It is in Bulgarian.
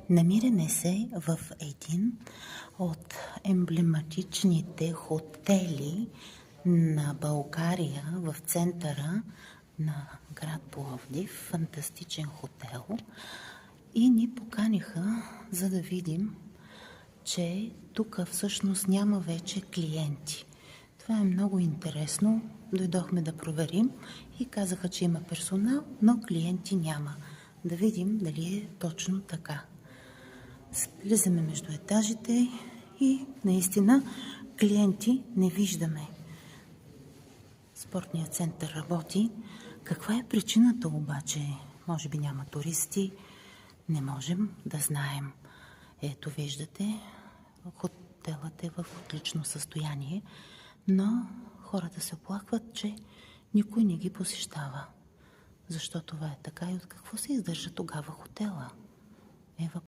Намираме се в един от емблематичните хотели на България в центъра на град Пловдив. Фантастичен хотел. И ни поканиха, за да видим, че тук всъщност няма вече клиенти. Това е много интересно. Дойдохме да проверим и казаха, че има персонал, но клиенти няма. Да видим дали е точно така. Влизаме между етажите и наистина клиенти не виждаме. Спортният център работи. Каква е причината обаче? Може би няма туристи. Не можем да знаем. Ето виждате, хотелът е в отлично състояние, но хората се оплакват, че никой не ги посещава. Защо това е така и от какво се издържа тогава хотела?